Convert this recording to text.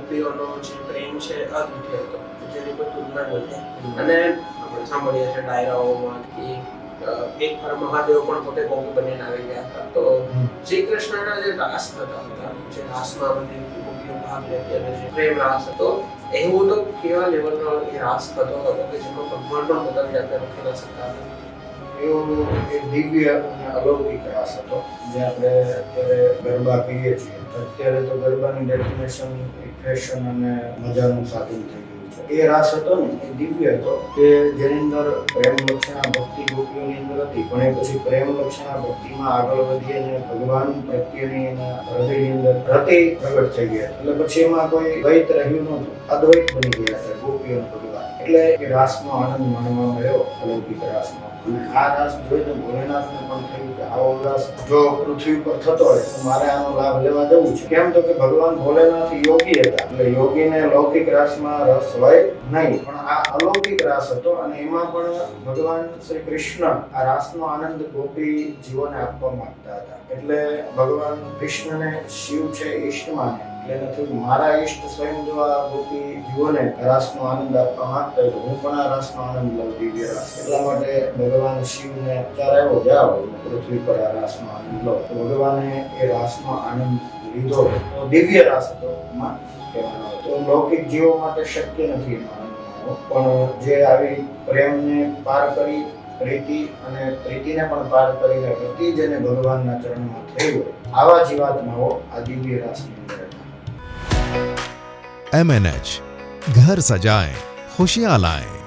ગોપીઓનો જે પ્રેમ છે અદ્વિતીય હતો, જેની કોઈ તુલના નથી. અને આપણે સાંભળીએ છીએ ડાયરાઓમાં કે એક વાર મહાદેવ પણ પોતે ગોપી બનીને આવી ગયા હતા. તો શ્રી કૃષ્ણના જે રાસ થતા હતા, જે રાસમાં બધી ગોપીઓ ભાગ લેતી અને જે પ્રેમ રાસ હતો, એવું તો કેવા લેવલનો એ રાસ થતો હતો કે જેમાં ભગવાન પણ પોતાની જાતને રોકી ન શકતા હતા. એવું એક દિવ્ય અને અલૌકિક રાસ હતો, જે આપણે અત્યારે ગરબા કહીએ છીએ. અત્યારે તો ગરબાની ડેફિનેશન ફેશન અને મજાનું સાધન થઈ ગયું છે. એ રાસ હતો ને એ દિવ્ય હતો કે જેની અંદર પ્રેમ લક્ષણા ભક્તિ ગોપીઓની અંદર હતી, પણ એ પછી પ્રેમ લક્ષણા ભક્તિમાં આગળ વધી અને ભગવાન પ્રત્યેની એના હૃદયની અંદર રતિ પ્રગટ થઈ ગયા. એટલે પછી એમાં કોઈ દ્વૈત રહ્યું નહોતું, અદ્વૈત બની ગયા હતા ગોપીઓ અને ભગવાન. એટલે એ રાસનો આનંદ માણવા મળ્યો, અલૌકિક રાસનો. આ રાસ જોઈને ભોલેનાથને પણ થયું કે આવો રાસ જો પૃથ્વી પર થતો હોય તો મારે આનો લાભ લેવા જવું છે. કેમ તો કે ભગવાન ભોલેનાથ યોગી હતા, એટલે યોગીને લૌકિક રાસમાં રસ હોય નહીં, પણ આ અલૌકિક રાસ હતો. અને એમાં પણ ભગવાન શ્રી કૃષ્ણ આ રાસનો આનંદ ગોપી જીવોને આપવા માંગતા હતા. એટલે ભગવાન કૃષ્ણને શિવ છે ઈષ્ટ માને, એટલે થયું મારા ઈષ્ટ સ્વયં જો આ ગોપી જીવોને રાસનો આનંદ આપવા માંગતા હોય તો હું પણ આ રાસનો આનંદ લઉં, દિવ્ય રાસ. એટલા માટે ભગવાન શિવને વિચાર આવ્યો, જાઓ પૃથ્વી પર આ રાસનો આનંદ લો. તો ભગવાને એ રાસનો આનંદ લીધો, તો દિવ્ય રાસ હતો એમાં કહેવાનો. તો લૌકિક જીવો માટે શક્ય નથી એનો આનંદ માણવો, પણ જે આવી પ્રેમને પાર કરી, પ્રીતિ અને પ્રીતિને પણ પાર કરીને રતિ જેને ભગવાનના ચરણમાં થઈ હોય, આવા જીવાત્માઓ આ દિવ્ય રાસની અંદર. MNH घर सजाएं खुशियां लाएं।